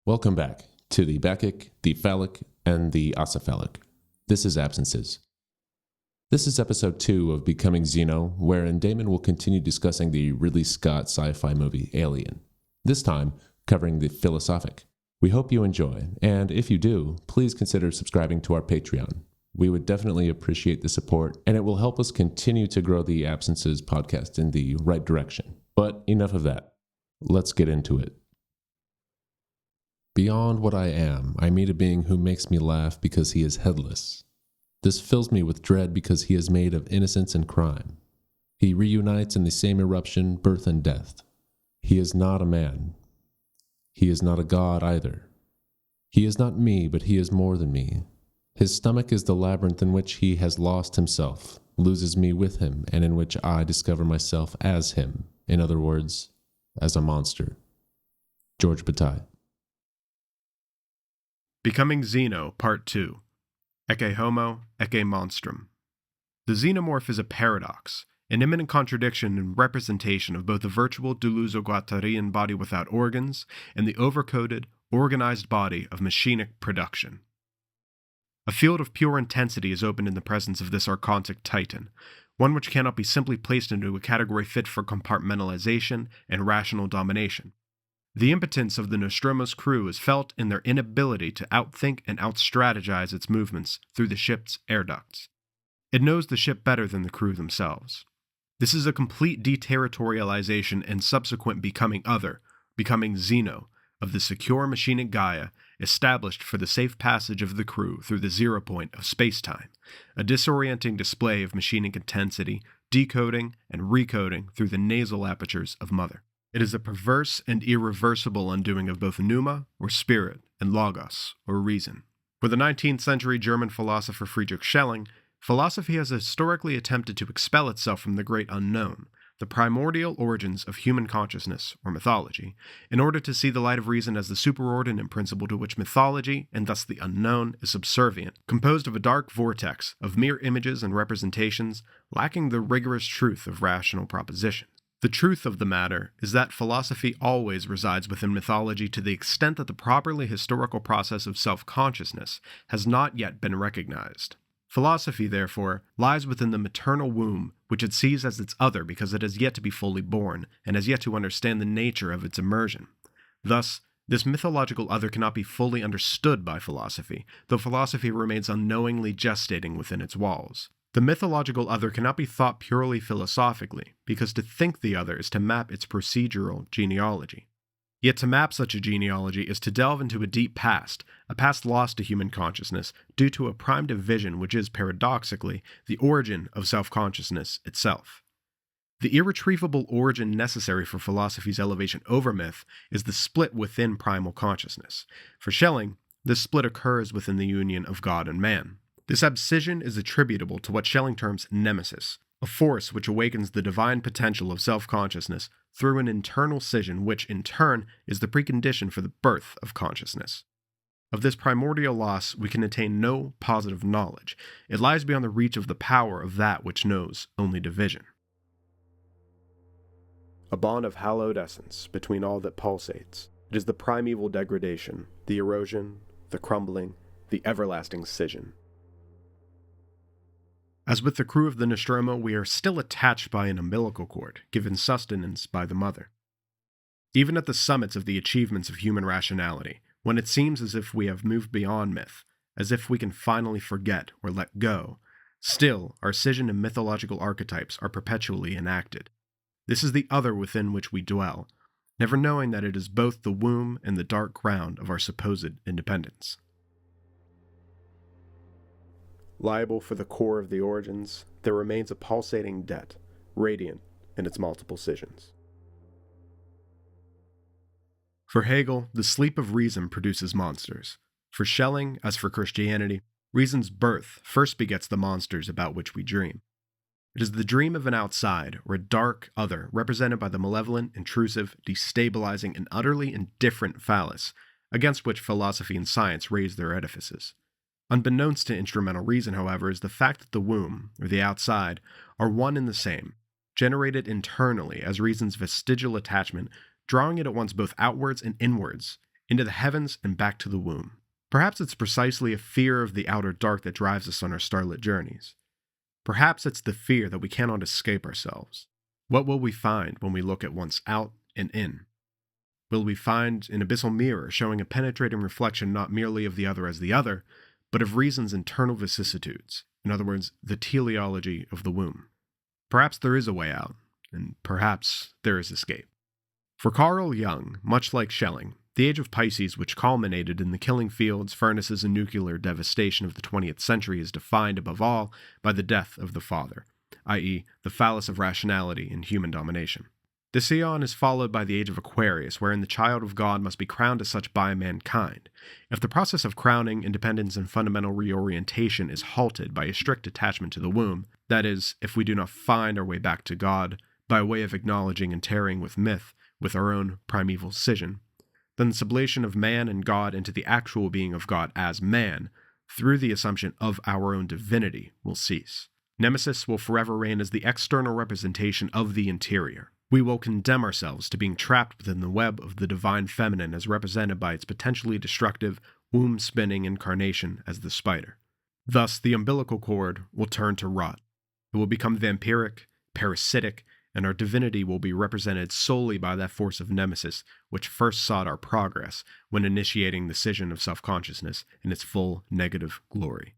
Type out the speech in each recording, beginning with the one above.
Welcome back to the Bacchic, the Phallic, and the Acephalic. This is Absences. This is episode 2 of Becoming Xeno, wherein Damon will continue discussing the Ridley Scott sci-fi movie Alien, this time covering the philosophic. We hope you enjoy, and if you do, please consider subscribing to our Patreon. We would definitely appreciate the support, and it will help us continue to grow the Absences podcast in the right direction. But enough of that. Let's get into it. Beyond what I am, I meet a being who makes me laugh because he is headless. This fills me with dread because he is made of innocence and crime. He reunites in the same eruption, birth and death. He is not a man. He is not a god either. He is not me, but he is more than me. His stomach is the labyrinth in which he has lost himself, loses me with him, and in which I discover myself as him. In other words, as a monster. George Bataille. Becoming Xeno, Part 2. Ecce Homo, Ecce Monstrum. The xenomorph is a paradox, an immanent contradiction and representation of both the virtual Deleuze-Guattarian body without organs and the overcoded, organized body of machinic production. A field of pure intensity is opened in the presence of this archontic titan, one which cannot be simply placed into a category fit for compartmentalization and rational domination. The impotence of the Nostromo's crew is felt in their inability to outthink and outstrategize its movements through the ship's air ducts. It knows the ship better than the crew themselves. This is a complete deterritorialization and subsequent becoming Xeno, of the secure machinic Gaia established for the safe passage of the crew through the zero point of space-time, a disorienting display of machinic intensity, decoding and recoding through the nasal apertures of Mother. It is a perverse and irreversible undoing of both pneuma, or spirit, and logos, or reason. For the 19th century German philosopher Friedrich Schelling, philosophy has historically attempted to expel itself from the great unknown, the primordial origins of human consciousness, or mythology, in order to see the light of reason as the superordinate principle to which mythology, and thus the unknown, is subservient, composed of a dark vortex of mere images and representations, lacking the rigorous truth of rational proposition. The truth of the matter is that philosophy always resides within mythology to the extent that the properly historical process of self-consciousness has not yet been recognized. Philosophy, therefore, lies within the maternal womb, which it sees as its other because it has yet to be fully born, and has yet to understand the nature of its immersion. Thus, this mythological other cannot be fully understood by philosophy, though philosophy remains unknowingly gestating within its walls. The mythological other cannot be thought purely philosophically, because to think the other is to map its procedural genealogy. Yet to map such a genealogy is to delve into a deep past, a past lost to human consciousness due to a primed vision which is, paradoxically, the origin of self-consciousness itself. The irretrievable origin necessary for philosophy's elevation over myth is the split within primal consciousness. For Schelling, this split occurs within the union of God and man. This abscission is attributable to what Schelling terms nemesis, a force which awakens the divine potential of self-consciousness through an internal scission which, in turn, is the precondition for the birth of consciousness. Of this primordial loss we can attain no positive knowledge. It lies beyond the reach of the power of that which knows only division. A bond of hallowed essence between all that pulsates. It is the primeval degradation, the erosion, the crumbling, the everlasting scission. As with the crew of the Nostromo, we are still attached by an umbilical cord, given sustenance by the mother. Even at the summits of the achievements of human rationality, when it seems as if we have moved beyond myth, as if we can finally forget or let go, still our scission and mythological archetypes are perpetually enacted. This is the other within which we dwell, never knowing that it is both the womb and the dark ground of our supposed independence. Liable for the core of the origins, there remains a pulsating debt, radiant in its multiple scissions. For Hegel, the sleep of reason produces monsters. For Schelling, as for Christianity, reason's birth first begets the monsters about which we dream. It is the dream of an outside, or a dark other, represented by the malevolent, intrusive, destabilizing, and utterly indifferent phallus, against which philosophy and science raise their edifices. Unbeknownst to instrumental reason, however, is the fact that the womb, or the outside, are one and the same, generated internally as reason's vestigial attachment, drawing it at once both outwards and inwards, into the heavens and back to the womb. Perhaps it's precisely a fear of the outer dark that drives us on our starlit journeys. Perhaps it's the fear that we cannot escape ourselves. What will we find when we look at once out and in? Will we find an abyssal mirror showing a penetrating reflection not merely of the other as the other, but of reason's internal vicissitudes, in other words, the teleology of the womb? Perhaps there is a way out, and perhaps there is escape. For Carl Jung, much like Schelling, the age of Pisces, which culminated in the killing fields, furnaces, and nuclear devastation of the 20th century, is defined above all by the death of the father, i.e., the phallus of rationality and human domination. This aeon is followed by the age of Aquarius, wherein the child of God must be crowned as such by mankind. If the process of crowning, independence, and fundamental reorientation is halted by a strict attachment to the womb, that is, if we do not find our way back to God by way of acknowledging and tarrying with myth, with our own primeval scission, then the sublation of man and God into the actual being of God as man, through the assumption of our own divinity, will cease. Nemesis will forever reign as the external representation of the interior. We will condemn ourselves to being trapped within the web of the divine feminine as represented by its potentially destructive, womb-spinning incarnation as the spider. Thus, the umbilical cord will turn to rot. It will become vampiric, parasitic, and our divinity will be represented solely by that force of nemesis which first sought our progress when initiating the scission of self-consciousness in its full negative glory.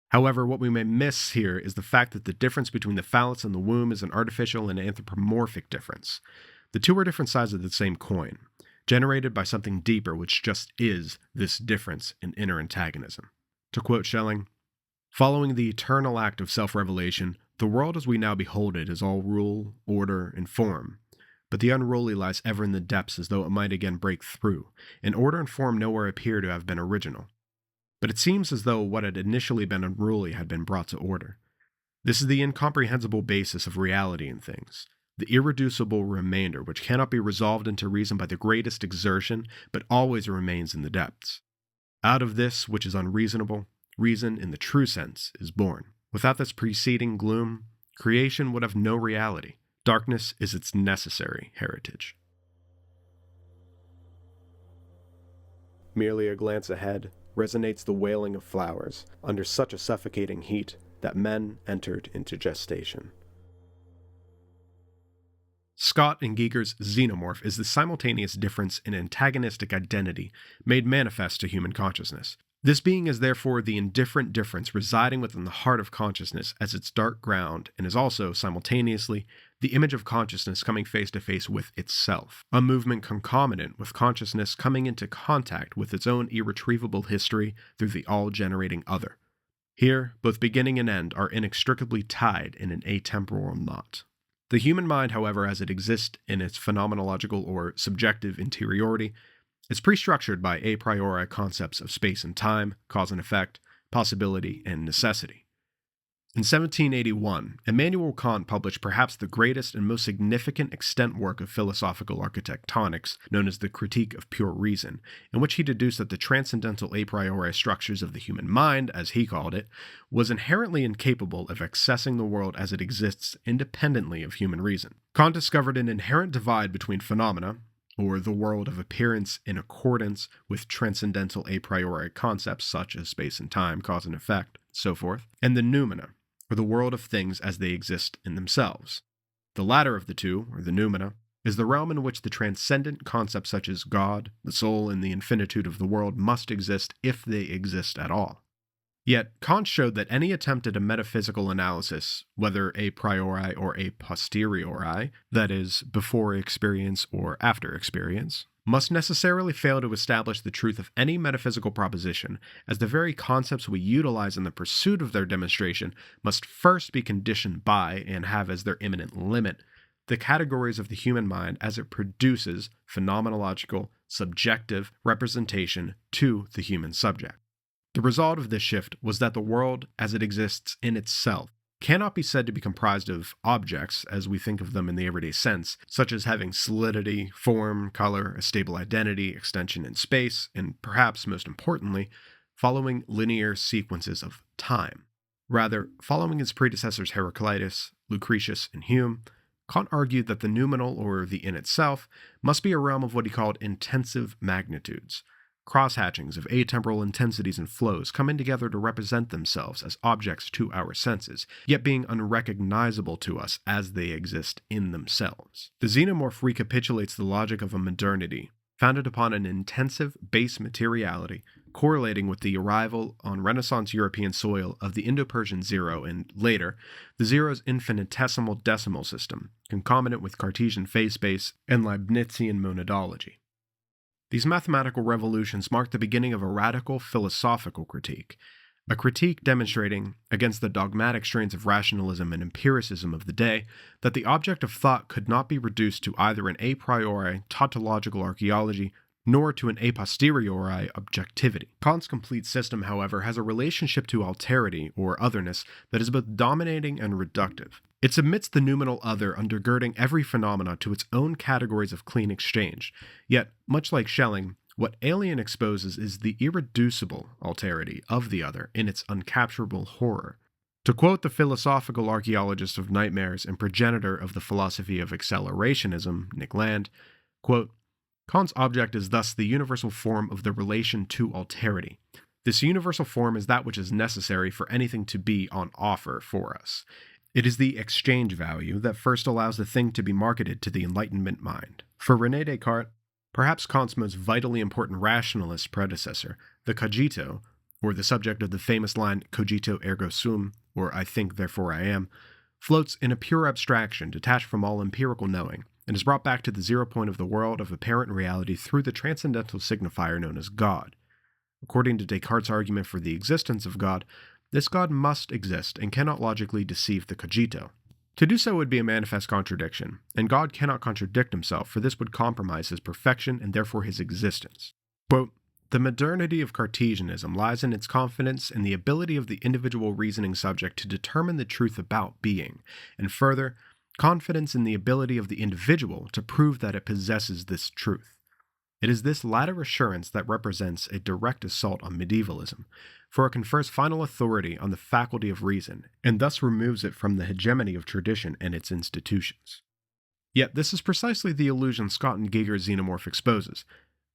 However, what we may miss here is the fact that the difference between the phallus and the womb is an artificial and anthropomorphic difference. The two are different sides of the same coin, generated by something deeper which just is this difference in inner antagonism. To quote Schelling, "Following the eternal act of self-revelation, the world as we now behold it is all rule, order, and form, but the unruly lies ever in the depths as though it might again break through, and order and form nowhere appear to have been original. But it seems as though what had initially been unruly had been brought to order. This is the incomprehensible basis of reality in things, the irreducible remainder which cannot be resolved into reason by the greatest exertion, but always remains in the depths. Out of this which is unreasonable, reason in the true sense is born. Without this preceding gloom, creation would have no reality. Darkness is its necessary heritage." Merely a glance ahead resonates the wailing of flowers under such a suffocating heat that men entered into gestation. Scott and Giger's xenomorph is the simultaneous difference in antagonistic identity made manifest to human consciousness. This being is therefore the indifferent difference residing within the heart of consciousness as its dark ground, and is also, simultaneously, the image of consciousness coming face to face with itself, a movement concomitant with consciousness coming into contact with its own irretrievable history through the all-generating other. Here, both beginning and end are inextricably tied in an atemporal knot. The human mind, however, as it exists in its phenomenological or subjective interiority, is pre-structured by a priori concepts of space and time, cause and effect, possibility, and necessity. In 1781, Immanuel Kant published perhaps the greatest and most significant extant work of philosophical architectonics, known as the Critique of Pure Reason, in which he deduced that the transcendental a priori structures of the human mind, as he called it, was inherently incapable of accessing the world as it exists independently of human reason. Kant discovered an inherent divide between phenomena, or the world of appearance in accordance with transcendental a priori concepts such as space and time, cause and effect, so forth, and the noumena, or the world of things as they exist in themselves. The latter of the two, or the noumena, is the realm in which the transcendent concepts such as God, the soul, and the infinitude of the world must exist if they exist at all. Yet, Kant showed that any attempt at a metaphysical analysis, whether a priori or a posteriori, that is, before experience or after experience, must necessarily fail to establish the truth of any metaphysical proposition, as the very concepts we utilize in the pursuit of their demonstration must first be conditioned by, and have as their immanent limit, the categories of the human mind as it produces phenomenological, subjective representation to the human subject. The result of this shift was that the world, as it exists in itself, cannot be said to be comprised of objects as we think of them in the everyday sense, such as having solidity, form, color, a stable identity, extension in space, and perhaps most importantly, following linear sequences of time. Rather, following its predecessors Heraclitus, Lucretius, and Hume, Kant argued that the noumenal, or the in itself, must be a realm of what he called intensive magnitudes, cross-hatchings of atemporal intensities and flows coming together to represent themselves as objects to our senses, yet being unrecognizable to us as they exist in themselves. The xenomorph recapitulates the logic of a modernity, founded upon an intensive base materiality, correlating with the arrival on Renaissance European soil of the Indo-Persian zero and, later, the zero's infinitesimal decimal system, concomitant with Cartesian phase space and Leibnizian monadology. These mathematical revolutions marked the beginning of a radical philosophical critique, a critique demonstrating, against the dogmatic strains of rationalism and empiricism of the day, that the object of thought could not be reduced to either an a priori tautological archaeology nor to an a posteriori objectivity. Kant's complete system, however, has a relationship to alterity, or otherness, that is both dominating and reductive. It submits the noumenal other undergirding every phenomena to its own categories of clean exchange, yet, much like Schelling, what Alien exposes is the irreducible alterity of the other in its uncapturable horror. To quote the philosophical archaeologist of nightmares and progenitor of the philosophy of accelerationism, Nick Land, quote, Kant's object is thus the universal form of the relation to alterity. This universal form is that which is necessary for anything to be on offer for us. It is the exchange value that first allows the thing to be marketed to the Enlightenment mind. For René Descartes, perhaps Kant's most vitally important rationalist predecessor, the cogito, or the subject of the famous line cogito ergo sum, or I think therefore I am, floats in a pure abstraction detached from all empirical knowing, and is brought back to the zero point of the world of apparent reality through the transcendental signifier known as God. According to Descartes' argument for the existence of God, this God must exist and cannot logically deceive the cogito. To do so would be a manifest contradiction, and God cannot contradict himself, for this would compromise his perfection and therefore his existence. Quote, the modernity of Cartesianism lies in its confidence in the ability of the individual reasoning subject to determine the truth about being, and further, confidence in the ability of the individual to prove that it possesses this truth. It is this latter assurance that represents a direct assault on medievalism, for it confers final authority on the faculty of reason, and thus removes it from the hegemony of tradition and its institutions. Yet this is precisely the illusion Scott and Giger's xenomorph exposes.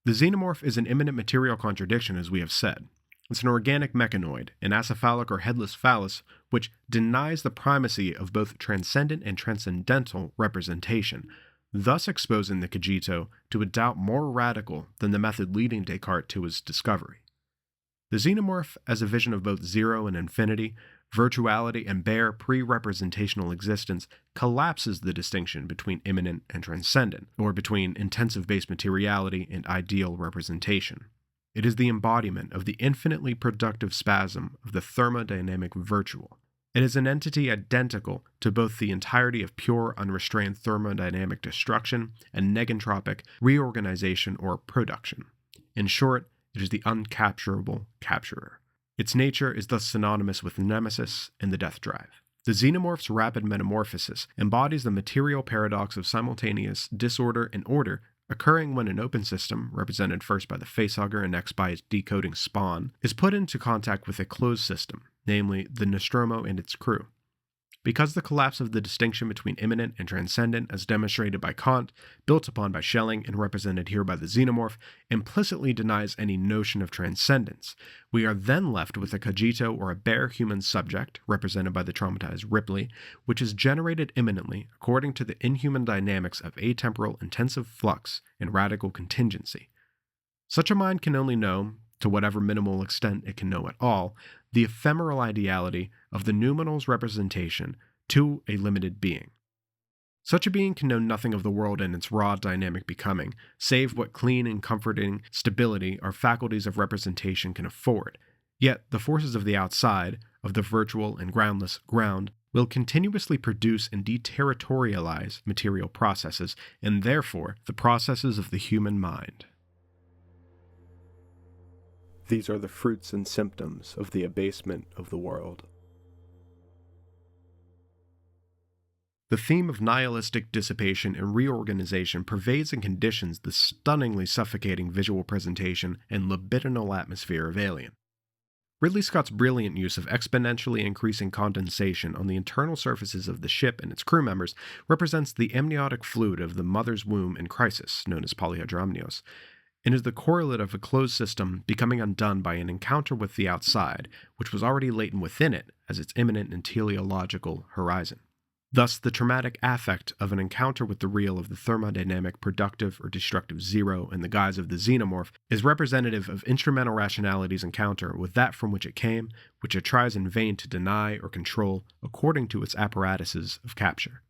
The xenomorph is an immanent material contradiction, as we have said. It's an organic mechanoid, an acephalic or headless phallus, which denies the primacy of both transcendent and transcendental representation, thus exposing the cogito to a doubt more radical than the method leading Descartes to his discovery. The xenomorph, as a vision of both zero and infinity, virtuality and bare pre-representational existence, collapses the distinction between immanent and transcendent, or between intensive base materiality and ideal representation. It is the embodiment of the infinitely productive spasm of the thermodynamic virtual. It is an entity identical to both the entirety of pure, unrestrained thermodynamic destruction and negentropic reorganization or production. In short, it is the uncapturable capturer. Its nature is thus synonymous with Nemesis and the death drive. The xenomorph's rapid metamorphosis embodies the material paradox of simultaneous disorder and order occurring when an open system, represented first by the facehugger and next by its decoding spawn, is put into contact with a closed system, namely the Nostromo and its crew. Because the collapse of the distinction between immanent and transcendent, as demonstrated by Kant, built upon by Schelling, and represented here by the xenomorph, implicitly denies any notion of transcendence, we are then left with a cogito or a bare human subject, represented by the traumatized Ripley, which is generated immanently according to the inhuman dynamics of atemporal intensive flux and radical contingency. Such a mind can only know, to whatever minimal extent it can know at all, the ephemeral ideality of the noumenal's representation to a limited being. Such a being can know nothing of the world and its raw dynamic becoming, save what clean and comforting stability our faculties of representation can afford. Yet the forces of the outside, of the virtual and groundless ground, will continuously produce and deterritorialize material processes, and therefore the processes of the human mind. These are the fruits and symptoms of the abasement of the world. The theme of nihilistic dissipation and reorganization pervades and conditions the stunningly suffocating visual presentation and libidinal atmosphere of Alien. Ridley Scott's brilliant use of exponentially increasing condensation on the internal surfaces of the ship and its crew members represents the amniotic fluid of the mother's womb in crisis, known as polyhydramnios, and is the correlate of a closed system becoming undone by an encounter with the outside, which was already latent within it as its imminent and teleological horizon. Thus, the traumatic affect of an encounter with the real of the thermodynamic productive or destructive zero in the guise of the xenomorph is representative of instrumental rationality's encounter with that from which it came, which it tries in vain to deny or control according to its apparatuses of capture.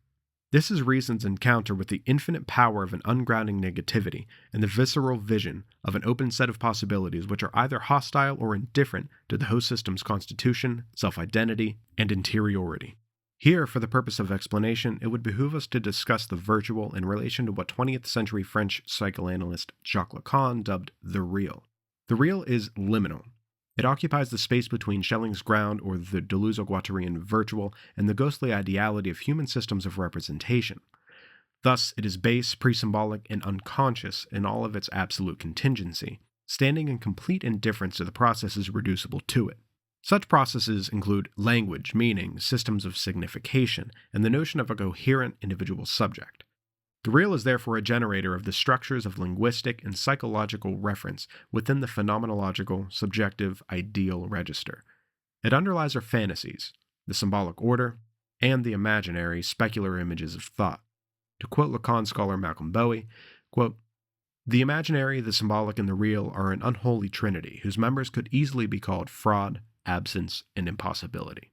This is reason's encounter with the infinite power of an ungrounding negativity and the visceral vision of an open set of possibilities which are either hostile or indifferent to the host system's constitution, self-identity, and interiority. Here, for the purpose of explanation, it would behoove us to discuss the virtual in relation to what 20th century French psychoanalyst Jacques Lacan dubbed the real. The real is liminal. It occupies the space between Schelling's ground or the Deleuze-Guattarian virtual and the ghostly ideality of human systems of representation. Thus, it is base, pre-symbolic, and unconscious in all of its absolute contingency, standing in complete indifference to the processes reducible to it. Such processes include language, meaning, systems of signification, and the notion of a coherent individual subject. The real is therefore a generator of the structures of linguistic and psychological reference within the phenomenological, subjective, ideal register. It underlies our fantasies, the symbolic order, and the imaginary, specular images of thought. To quote Lacan scholar Malcolm Bowie, quote, "The imaginary, the symbolic, and the real are an unholy trinity whose members could easily be called fraud, absence, and impossibility."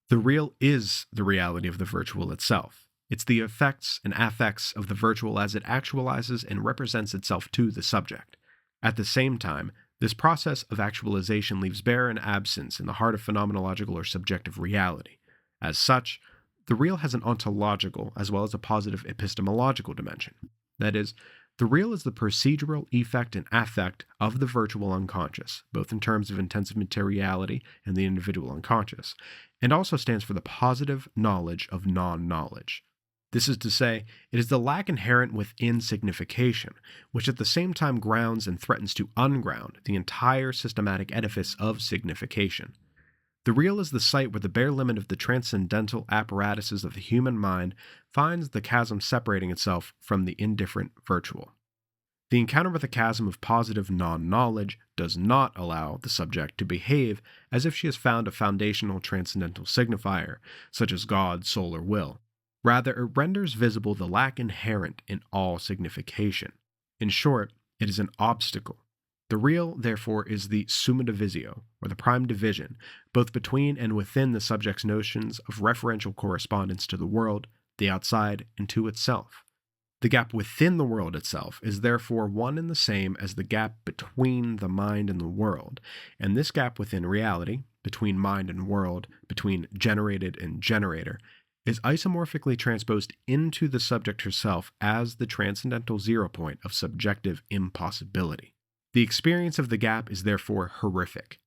The real is the reality of the virtual itself. It's the effects and affects of the virtual as it actualizes and represents itself to the subject. At the same time, this process of actualization leaves bare an absence in the heart of phenomenological or subjective reality. As such, the real has an ontological as well as a positive epistemological dimension. That is, the real is the procedural effect and affect of the virtual unconscious, both in terms of intensive materiality and the individual unconscious, and also stands for the positive knowledge of non-knowledge. This is to say, it is the lack inherent within signification, which at the same time grounds and threatens to unground the entire systematic edifice of signification. The real is the site where the bare limit of the transcendental apparatuses of the human mind finds the chasm separating itself from the indifferent virtual. The encounter with a chasm of positive non-knowledge does not allow the subject to behave as if she has found a foundational transcendental signifier, such as God, soul, or will. Rather, it renders visible the lack inherent in all signification. In short, it is an obstacle. The real, therefore, is the summa divisio, or the prime division, both between and within the subject's notions of referential correspondence to the world, the outside, and to itself. The gap within the world itself is therefore one and the same as the gap between the mind and the world, and this gap within reality, between mind and world, between generated and generator, is isomorphically transposed into the subject herself as the transcendental zero point of subjective impossibility. The experience of the gap is therefore horrific.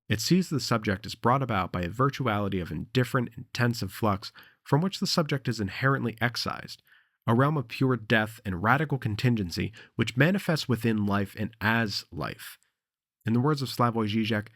It sees the subject as brought about by a virtuality of indifferent, intensive flux from which the subject is inherently excised, a realm of pure death and radical contingency which manifests within life and as life. In the words of Slavoj Žižek,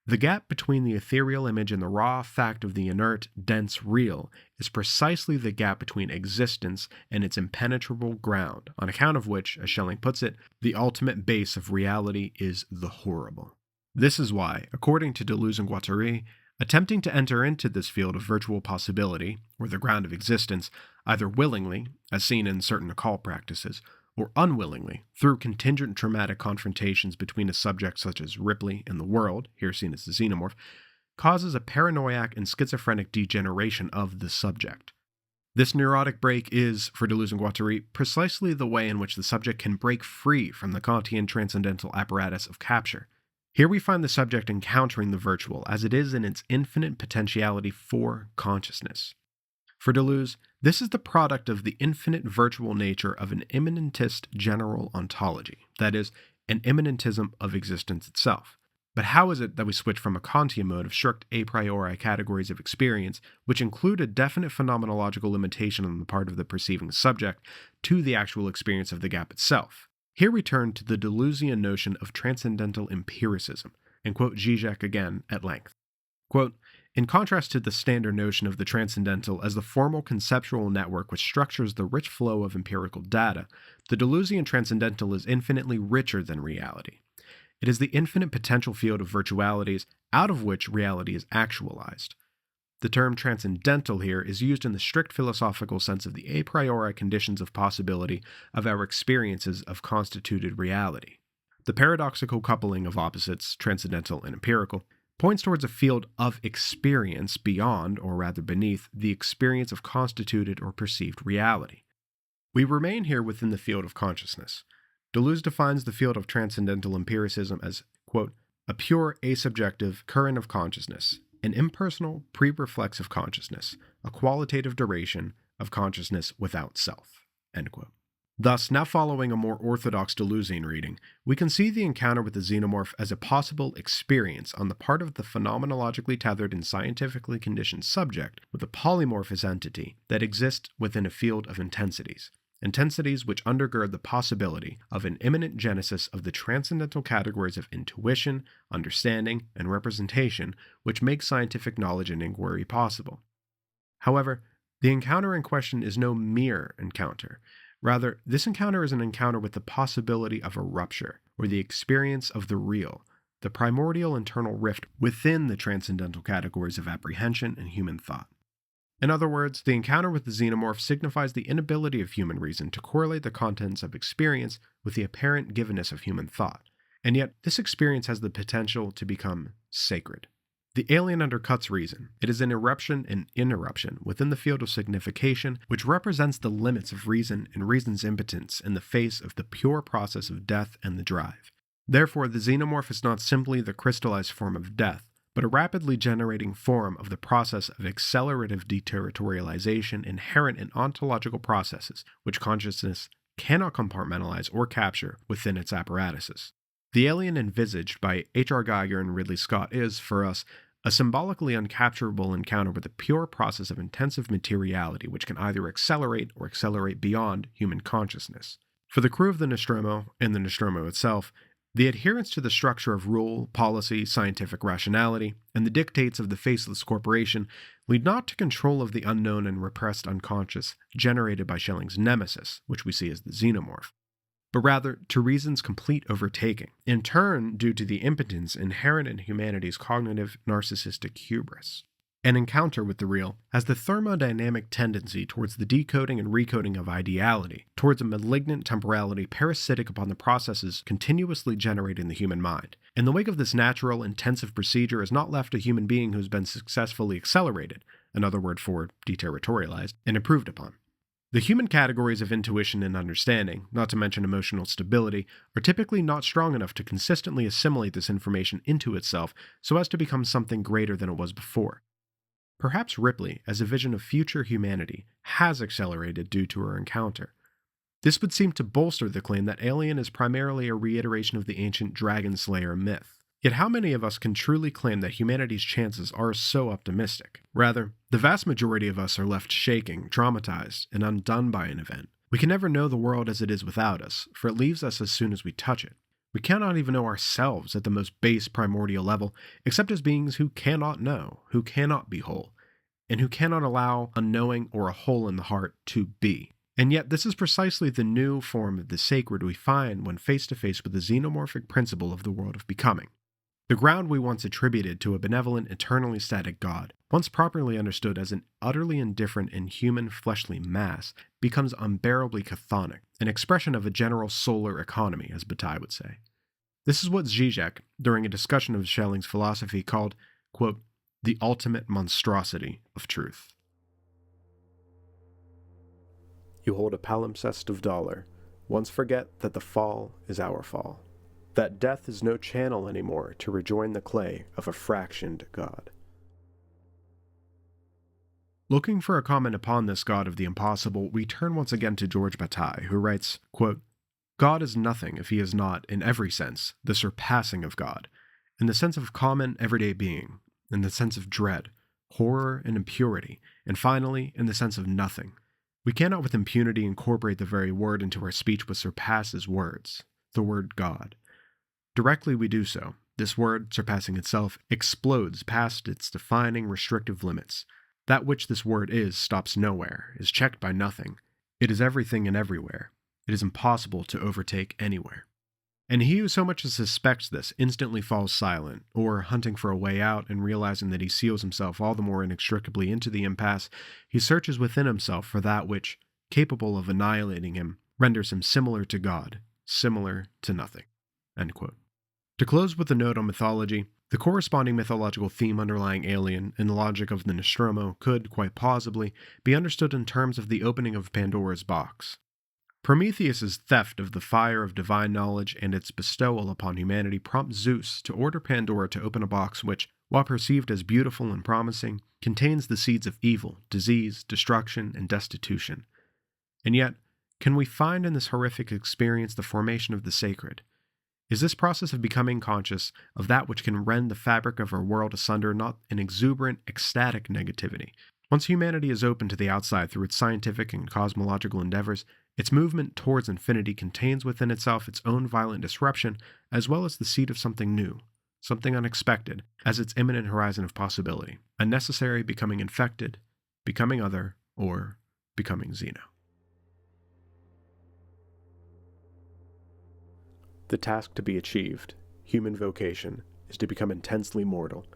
the gap between the ethereal image and the raw fact of the inert, dense real is precisely the gap between existence and its impenetrable ground, on account of which, as Schelling puts it, the ultimate base of reality is the horrible. This is why, according to Deleuze and Guattari, attempting to enter into this field of virtual possibility, or the ground of existence, either willingly, as seen in certain occult practices, or unwillingly, through contingent traumatic confrontations between a subject such as Ripley and the world, here seen as the xenomorph, causes a paranoiac and schizophrenic degeneration of the subject. This neurotic break is, for Deleuze and Guattari, precisely the way in which the subject can break free from the Kantian transcendental apparatus of capture. Here we find the subject encountering the virtual as it is in its infinite potentiality for consciousness. For Deleuze, this is the product of the infinite virtual nature of an immanentist general ontology, that is, an immanentism of existence itself. But how is it that we switch from a Kantian mode of strict a priori categories of experience, which include a definite phenomenological limitation on the part of the perceiving subject, to the actual experience of the gap itself? Here we turn to the Deleuzian notion of transcendental empiricism, and quote Zizek again at length. Quote, in contrast to the standard notion of the transcendental as the formal conceptual network which structures the rich flow of empirical data, the Deleuzian transcendental is infinitely richer than reality. It is the infinite potential field of virtualities out of which reality is actualized. The term transcendental here is used in the strict philosophical sense of the a priori conditions of possibility of our experiences of constituted reality. The paradoxical coupling of opposites, transcendental and empirical, points towards a field of experience beyond, or rather beneath, the experience of constituted or perceived reality. We remain here within the field of consciousness. Deleuze defines the field of transcendental empiricism as, quote, a pure asubjective current of consciousness, an impersonal pre-reflexive consciousness, a qualitative duration of consciousness without self, end quote. Thus, now following a more orthodox Deleuzian reading, we can see the encounter with the xenomorph as a possible experience on the part of the phenomenologically tethered and scientifically conditioned subject with a polymorphous entity that exists within a field of intensities which undergird the possibility of an imminent genesis of the transcendental categories of intuition, understanding, and representation which make scientific knowledge and inquiry possible. However, the encounter in question is no mere encounter. Rather, this encounter is an encounter with the possibility of a rupture, or the experience of the real, the primordial internal rift within the transcendental categories of apprehension and human thought. In other words, the encounter with the xenomorph signifies the inability of human reason to correlate the contents of experience with the apparent givenness of human thought, and yet this experience has the potential to become sacred. The alien undercuts reason. It is an eruption and interruption within the field of signification which represents the limits of reason and reason's impotence in the face of the pure process of death and the drive. Therefore, the xenomorph is not simply the crystallized form of death, but a rapidly generating form of the process of accelerative deterritorialization inherent in ontological processes which consciousness cannot compartmentalize or capture within its apparatuses. The alien envisaged by H.R. Geiger and Ridley Scott is, for us, a symbolically uncapturable encounter with the pure process of intensive materiality which can either accelerate or accelerate beyond human consciousness. For the crew of the Nostromo, and the Nostromo itself, the adherence to the structure of rule, policy, scientific rationality, and the dictates of the faceless corporation lead not to control of the unknown and repressed unconscious generated by Schelling's nemesis, which we see as the xenomorph, but rather to reason's complete overtaking, in turn due to the impotence inherent in humanity's cognitive narcissistic hubris. An encounter with the real has the thermodynamic tendency towards the decoding and recoding of ideality, towards a malignant temporality parasitic upon the processes continuously generating the human mind. In the wake of this natural, intensive procedure is not left a human being who has been successfully accelerated, another word for deterritorialized, and improved upon. The human categories of intuition and understanding, not to mention emotional stability, are typically not strong enough to consistently assimilate this information into itself so as to become something greater than it was before. Perhaps Ripley, as a vision of future humanity, has accelerated due to her encounter. This would seem to bolster the claim that Alien is primarily a reiteration of the ancient Dragon Slayer myth. Yet how many of us can truly claim that humanity's chances are so optimistic? Rather, the vast majority of us are left shaking, traumatized, and undone by an event. We can never know the world as it is without us, for it leaves us as soon as we touch it. We cannot even know ourselves at the most base primordial level, except as beings who cannot know, who cannot be whole, and who cannot allow a knowing or a hole in the heart to be. And yet this is precisely the new form of the sacred we find when face to face with the xenomorphic principle of the world of becoming. The ground we once attributed to a benevolent, eternally static God, once properly understood as an utterly indifferent and human fleshly mass, becomes unbearably chthonic, an expression of a general solar economy, as Bataille would say. This is what Zizek, during a discussion of Schelling's philosophy, called, quote, the ultimate monstrosity of truth. You hold a palimpsest of dollar. Once forget that the fall is our fall. That death is no channel anymore to rejoin the clay of a fractioned God. Looking for a comment upon this God of the impossible, we turn once again to George Bataille, who writes, quote, God is nothing if he is not, in every sense, the surpassing of God, in the sense of common everyday being, in the sense of dread, horror, and impurity, and finally, in the sense of nothing. We cannot with impunity incorporate the very word into our speech which surpasses words, the word God. Directly we do so, This word, surpassing itself, explodes past its defining restrictive limits. That which this word is stops nowhere, is checked by nothing. It is everything and everywhere. It is impossible to overtake anywhere. And he who so much as suspects this instantly falls silent, or, hunting for a way out and realizing that he seals himself all the more inextricably into the impasse, he searches within himself for that which, capable of annihilating him, renders him similar to God, similar to nothing." End quote. To close with a note on mythology, the corresponding mythological theme underlying Alien in the logic of the Nostromo could, quite plausibly, be understood in terms of the opening of Pandora's box. Prometheus's theft of the fire of divine knowledge and its bestowal upon humanity prompts Zeus to order Pandora to open a box which, while perceived as beautiful and promising, contains the seeds of evil, disease, destruction, and destitution. And yet, can we find in this horrific experience the formation of the sacred? Is this process of becoming conscious of that which can rend the fabric of our world asunder not an exuberant, ecstatic negativity? Once humanity is open to the outside through its scientific and cosmological endeavors, its movement towards infinity contains within itself its own violent disruption, as well as the seed of something new, something unexpected, as its imminent horizon of possibility, a necessary becoming infected, becoming other, or becoming Xeno. The task to be achieved, human vocation, is to become intensely mortal,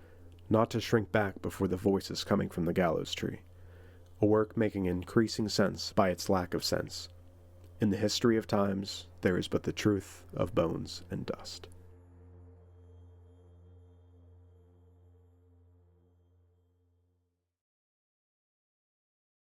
not to shrink back before the voices coming from the gallows tree, a work making increasing sense by its lack of sense. In the history of times, there is but the truth of bones and dust.